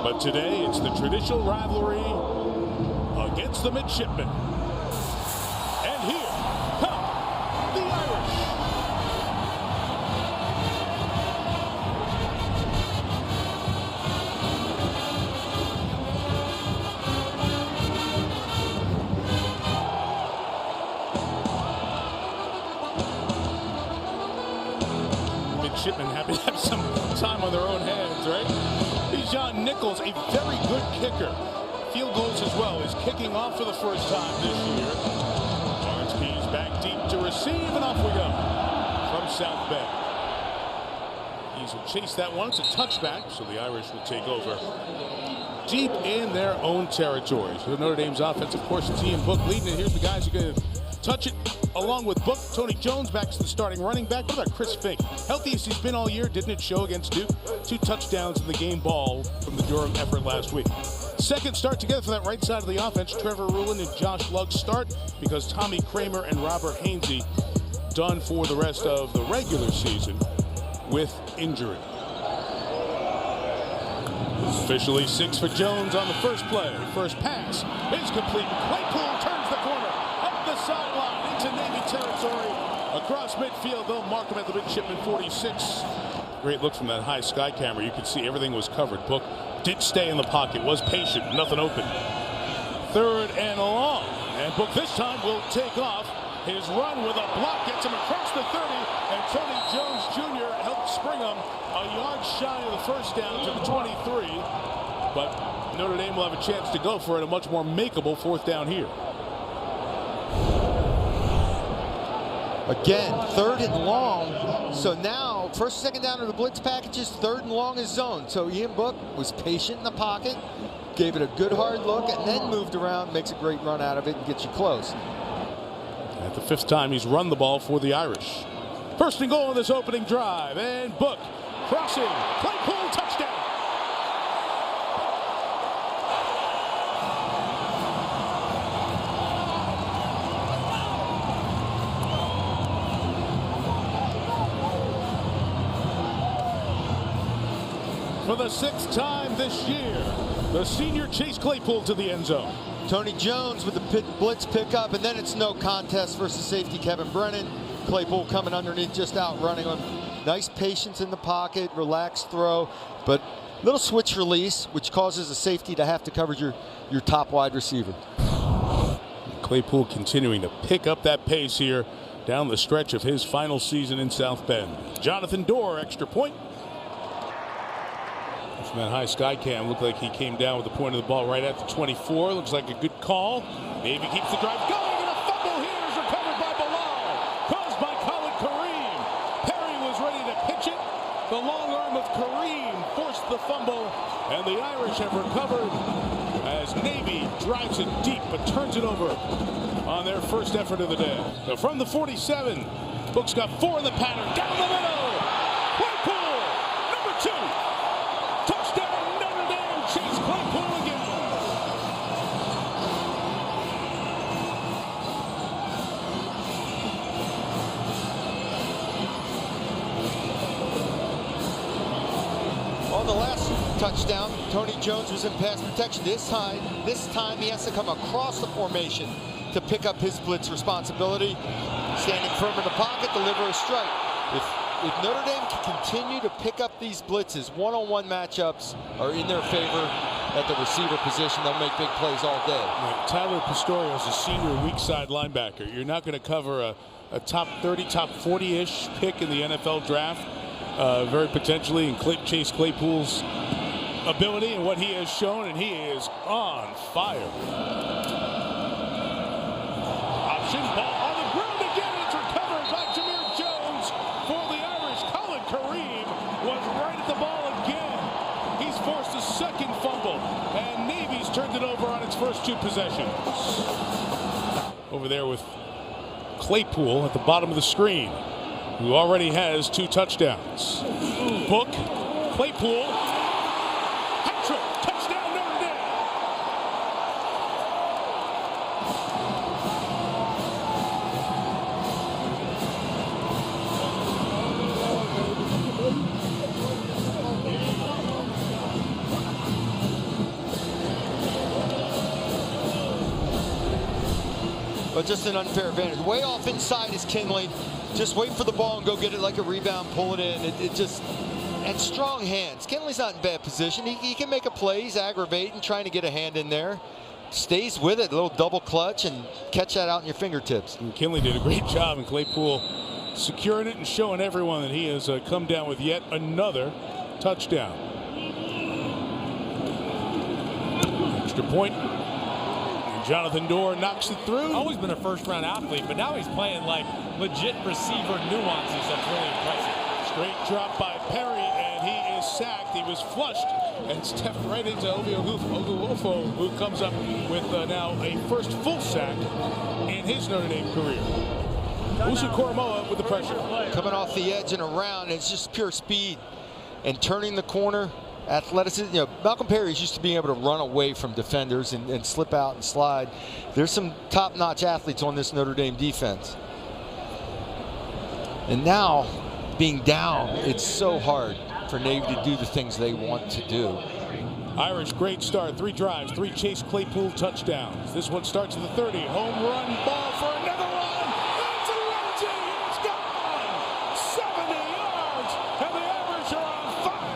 But today, it's the traditional rivalry against the midshipmen. And here come the Irish. Midshipmen happy to have some time on their own hands, right? John Nichols, a very good kicker. Field goals as well. He's kicking off for the first time this year. Lawrence Keys back deep to receive, and off we go from South Bend. Keys will chase that one. It's a touchback, so the Irish will take over deep in their own territory. So Notre Dame's offense, of course, T and Book leading it. Here's the guys who are going to touch it along with Book. Tony Jones back to the starting running back. What about Chris Fink? Healthiest he's been all year. Didn't it show against Duke? 2 touchdowns in the game ball from the Durham effort last week. Second start together for that right side of the offense. Trevor Ruland and Josh Lugg start because Tommy Kramer and Robert Hainsey done for the rest of the regular season with injury. Officially 6 for Jones on the first play. First pass is complete. Claypool turns the corner up the sideline into Navy territory. Across midfield, they'll mark him at the midshipman 46. Great look from that high sky camera. You could see everything was covered. Book did stay in the pocket, was patient, nothing open. Third and long. And Book this time will take off. His run with a block gets him across the 30. And Tony Jones Jr. helped spring him a yard shy of the first down to the 23. But Notre Dame will have a chance to go for it. A much more makeable fourth down here. Again, 3rd and long. So now, first and second down of the blitz packages, 3rd and long is zone. So Ian Book was patient in the pocket, gave it a good hard look, and then moved around, makes a great run out of it, and gets you close. At the 5th time he's run the ball for the Irish. First and goal on this opening drive, and Book crossing, Claypool touchdown. For the 6th time this year, the senior Chase Claypool to the end zone. Tony Jones with the blitz pickup, and then it's no contest versus safety Kevin Brennan. Claypool coming underneath, just outrunning him. Nice patience in the pocket, relaxed throw, but little switch release, which causes a safety to have to cover your top wide receiver. Claypool continuing to pick up that pace here down the stretch of his final season in South Bend. Jonathan Dorr, extra point. From that high sky cam, looked like he came down with the point of the ball right at the 24. Looks like a good call. Navy keeps the drive going, and a fumble here is recovered by Bilal, caused by Khalid Kareem. Perry was ready to pitch it. The long arm of Kareem forced the fumble, and the Irish have recovered as Navy drives it deep but turns it over on their first effort of the day. So from the 47, Book's got 4 in the pattern, down the middle. Claypool, number 2. Touchdown, Notre Dame, Chase Claypool again. On the last touchdown, Tony Jones was in pass protection. This time he has to come across the formation to pick up his blitz responsibility. Standing firm in the pocket, deliver a strike. If Notre Dame can continue to pick up these blitzes, one-on-one matchups are in their favor at the receiver position. They'll make big plays all day. Right. Tyler Pastorio is a senior weak side linebacker. You're not going to cover a top 30, top 40-ish pick in the NFL draft. Very potentially in Chase Claypool's ability and what he has shown, and he is on fire. Option ball on the ground again. It's recovered by Jameer Jones for the Irish. Khalid Kareem was right at the ball again. He's forced a second fumble, and Navy's turned it over on its first 2 possessions. Over there with Claypool at the bottom of the screen, who already has 2 touchdowns. Book, Claypool, hat trick, touchdown Notre Dame. but just an unfair advantage. Way off inside is Kinley. Just wait for the ball and go get it like a rebound, pull it in. It just, and strong hands. Kinley's not in bad position. He can make a play. He's aggravating, trying to get a hand in there. Stays with it, a little double clutch, and catch that out in your fingertips. And Kinley did a great job, and Claypool securing it and showing everyone that he has come down with yet another touchdown. Extra point. And Jonathan Dorr knocks it through. Always been a first-round athlete, but now he's playing like legit receiver nuances. That's really impressive. Straight drop by Perry, and he is sacked. He was flushed and stepped right into Oguofo, who comes up with now a first full sack in his Notre Dame career. Usu Koromoa with the pressure. Coming off the edge and around, it's just pure speed. And turning the corner, athleticism. You know, Malcolm Perry's used to being able to run away from defenders and slip out and slide. There's some top-notch athletes on this Notre Dame defense. And now, being down, it's so hard for Navy to do the things they want to do. Irish, great start. 3 drives, 3 Chase Claypool touchdowns. This one starts at the 30. Home run, ball for another one. It's a Lindsay. It's gone. 70 yards, and the Irish are on fire.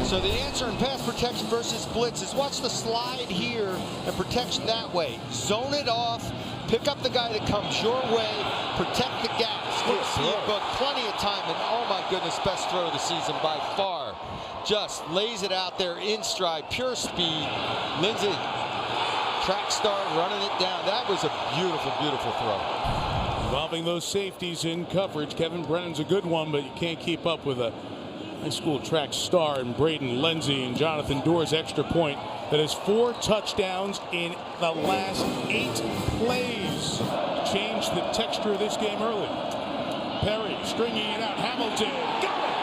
So the answer in pass protection versus blitz is watch the slide here and protection that way. Zone it off, pick up the guy that comes your way, protect the gaps. But plenty of time, and oh my goodness, best throw of the season by far. Just lays it out there in stride, pure speed. Lindsay, track star, running it down. That was a beautiful, beautiful throw. Involving those safeties in coverage. Kevin Brennan's a good one, but you can't keep up with a high school track star and Braden Lindsay, and Jonathan Dorr's extra point. That is 4 touchdowns in the last 8 plays. Changed the texture of this game early. Perry stringing it out. Hamilton. Got it!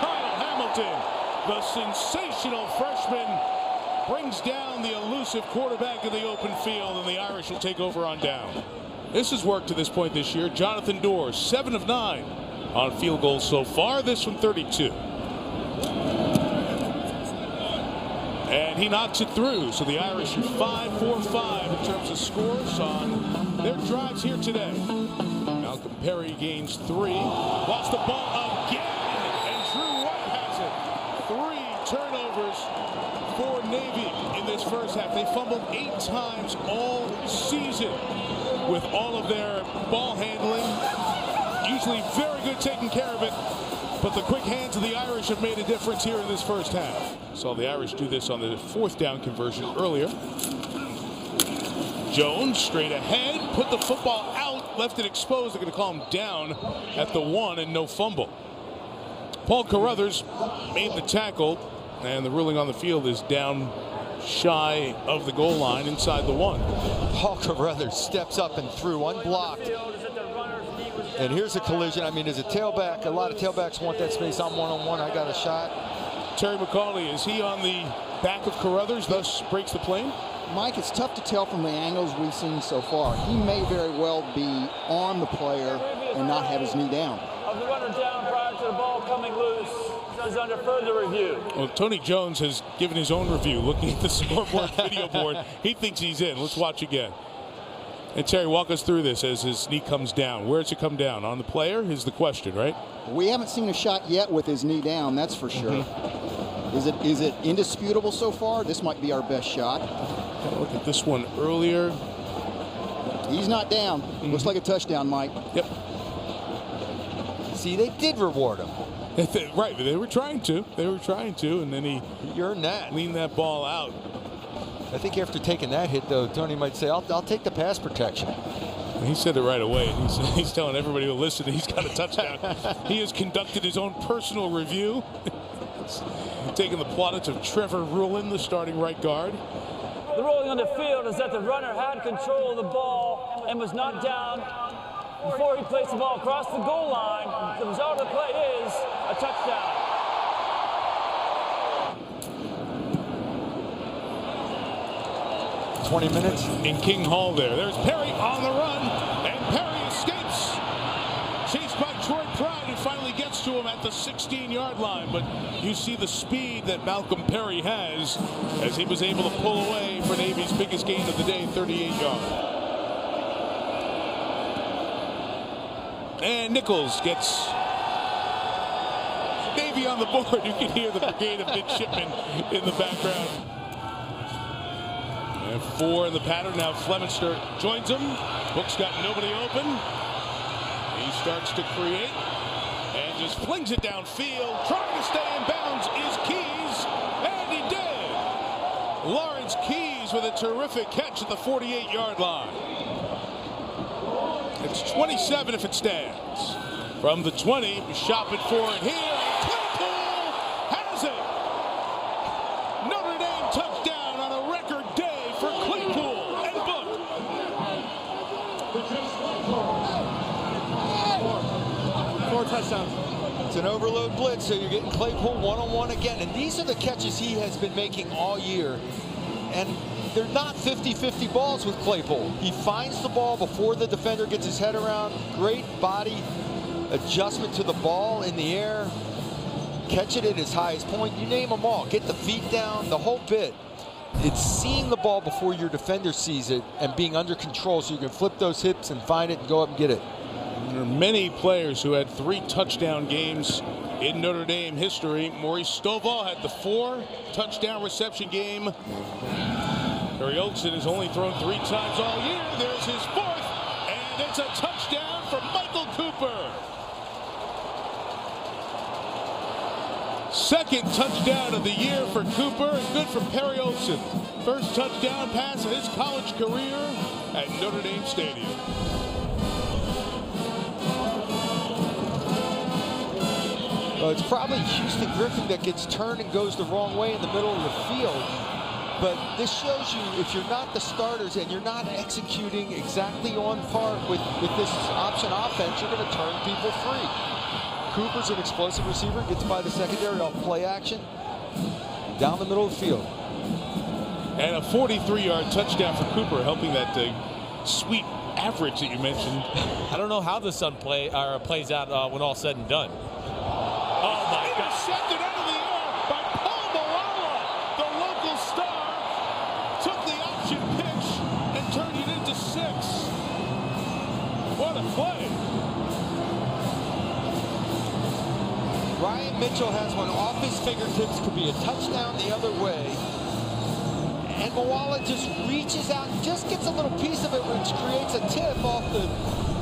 Kyle Hamilton, the sensational freshman, brings down the elusive quarterback in the open field, and the Irish will take over on down. This has worked to this point this year. Jonathan Dorr, 7 of 9 on field goals so far. This from 32. And he knocks it through. So the Irish are 5-4-5 in terms of scores on their drives here today. Malcolm Perry gains 3. Lost the ball again. And Drew White has it. 3 turnovers for Navy in this first half. They fumbled 8 times all season with all of their ball handling. Usually very good taking care of it, but the quick hands of the Irish have made a difference here in this first half. Saw the Irish do this on the 4th down conversion earlier. Jones straight ahead, put the football out, left it exposed. They're going to call him down at the 1 and no fumble. Paul Carruthers made the tackle, and the ruling on the field is down shy of the goal line inside the 1. Paul Carruthers steps up and through unblocked. And here's a collision. I mean, as a tailback, a lot of tailbacks want that space. I'm one-on-one. I got a shot. Terry McCauley, is he on the back of Carruthers, thus breaks the plane? Mike, it's tough to tell from the angles we've seen so far. He may very well be on the player and not have his knee down. Of the runner down prior to the ball coming loose is under further review. Well, Tony Jones has given his own review, looking at the scoreboard video board. He thinks he's in. Let's watch again. And Terry, walk us through this as his knee comes down. Where does it come down? On the player is the question, right? We haven't seen a shot yet with his knee down, that's for sure. Is it indisputable so far? This might be our best shot. Look at this one earlier. He's not down. Looks like a touchdown, Mike. Yep. See, they did reward him. Right, they were trying to. And then he earned that. Leaned that ball out. I think after taking that hit, though, Tony might say, I'll take the pass protection. He said it right away. He's telling everybody to listen. He's got a touchdown. He has conducted his own personal review. Taking the plaudits of Trevor Rulin, the starting right guard. The ruling on the field is that the runner had control of the ball and was not down before he placed the ball across the goal line. The result of the play is a touchdown. $20 minutes in King Hall there. There's Perry on the run, and Perry escapes. Chased by Troy Pride, who finally gets to him at the 16-yard line, but you see the speed that Malcolm Perry has as he was able to pull away for Navy's biggest gain of the day, 38 yards. And Nichols gets Navy on the board. You can hear the brigade of midshipmen in the background. And 4 in the pattern. Now Fleminster joins him. Book's got nobody open. He starts to create and just flings it downfield. Trying to stay in bounds is Keys, and he did. Lawrence Keys with a terrific catch at the 48-yard line. It's 27 if it stands. From the 20, shopping for it here. Claypool has it. Notre Dame touchdown on a record day for Claypool and Book. 4 touchdowns. It's an overload blitz, so you're getting Claypool one-on-one again. And these are the catches he has been making all year. And they're not 50-50 balls with Claypool. He finds the ball before the defender gets his head around. Great body adjustment to the ball in the air. Catch it at his highest point. You name them all. Get the feet down, the whole bit. It's seeing the ball before your defender sees it and being under control so you can flip those hips and find it and go up and get it. There are many players who had 3 touchdown games in Notre Dame history. Maurice Stovall had the 4 touchdown reception game. Perry Olsen has only thrown 3 times all year. There's his 4th, and it's a touchdown for Michael Cooper. 2nd touchdown of the year for Cooper, and good for Perry Olsen. 1st touchdown pass in his college career at Notre Dame Stadium. Well, it's probably Houston Griffin that gets turned and goes the wrong way in the middle of the field. But this shows you if you're not the starters and you're not executing exactly on par with this option offense, you're going to turn people free. Cooper's an explosive receiver, gets by the secondary off play action, down the middle of the field. And a 43-yard touchdown for Cooper, helping that sweet average that you mentioned. I don't know how the sun plays out when all's said and done. Oh my God! Intercepted out of the air by Paul Moala, the local star. Took the option pitch and turned it into 6. What a play! Ryan Mitchell has one off his fingertips, could be a touchdown the other way. And Moala just reaches out and just gets a little piece of it, which creates a tip off the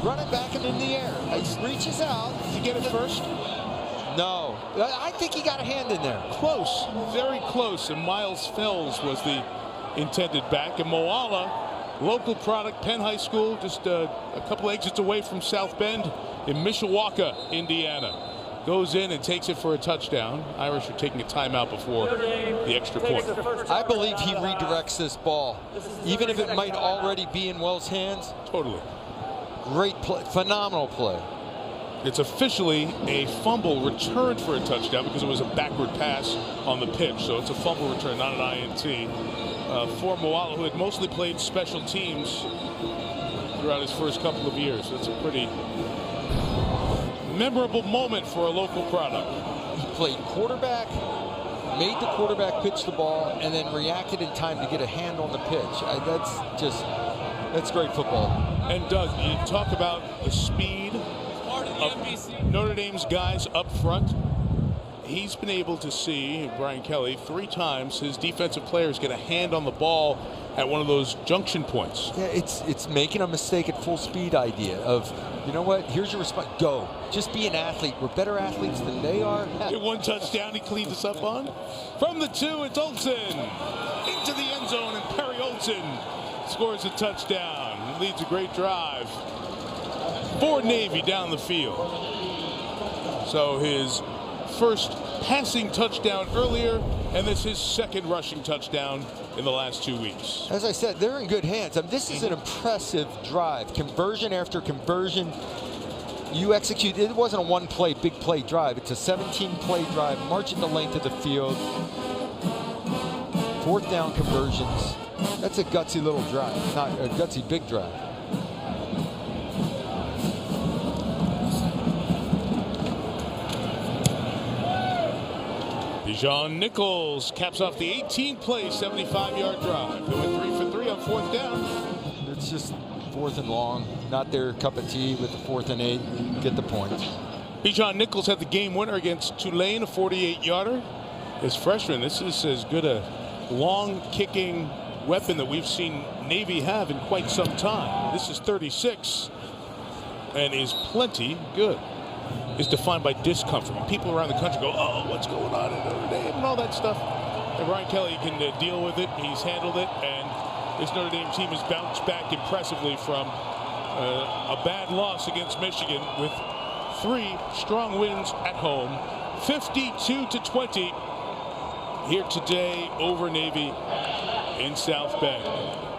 running back and in the air. He reaches out. Did he get it first? No. I think he got a hand in there. Close, very close. And Miles Fells was the intended back. And Moala, local product, Penn High School, just a couple exits away from South Bend in Mishawaka, Indiana. Goes in and takes it for a touchdown. Irish are taking a timeout before the extra point. I believe he redirects this ball, even if it might already be in Wells' hands. Totally. Great play, phenomenal play. It's officially a fumble returned for a touchdown because it was a backward pass on the pitch. So it's a fumble return, not an INT. For Moala, who had mostly played special teams throughout his first couple of years. It's a pretty memorable moment for a local product. He played quarterback, made the quarterback pitch the ball, and then reacted in time to get a hand on the pitch. That's great football. And Doug, you talk about the speed of Notre Dame's guys up front. He's been able to see, Brian Kelly, 3 times his defensive players get a hand on the ball at one of those junction points. Yeah, it's making a mistake at full speed idea of, you know what, here's your response, go. Just be an athlete. We're better athletes than they are. Get 1 touchdown he cleaned us up on. From the 2, it's Olsen. Into the end zone, and Perry Olsen scores a touchdown. He leads a great drive for Navy down the field. So his first passing touchdown earlier, and this is his 2nd rushing touchdown in the last 2 weeks. As I said, they're in good hands. I mean, this is an impressive drive. Conversion after conversion. You execute, it wasn't a 1-play, big play drive. It's a 17-play drive, marching the length of the field. 4th down conversions. That's a gutsy little drive, not a gutsy big drive. John Nichols caps off the 18-play, 75-yard drive. They went 3 for 3 on 4th down. It's just 4th and long. Not their cup of tea with the 4th and 8. Get the point. John Nichols had the game winner against Tulane, a 48-yarder. As freshman, this is as good a long kicking weapon that we've seen Navy have in quite some time. This is 36 and is plenty good. Is defined by discomfort. People around the country go, oh, what's going on in Notre Dame and all that stuff. And Brian Kelly can deal with it. He's handled it, and this Notre Dame team has bounced back impressively from a bad loss against Michigan with 3 strong wins at home. 52-20 here today over Navy in South Bend.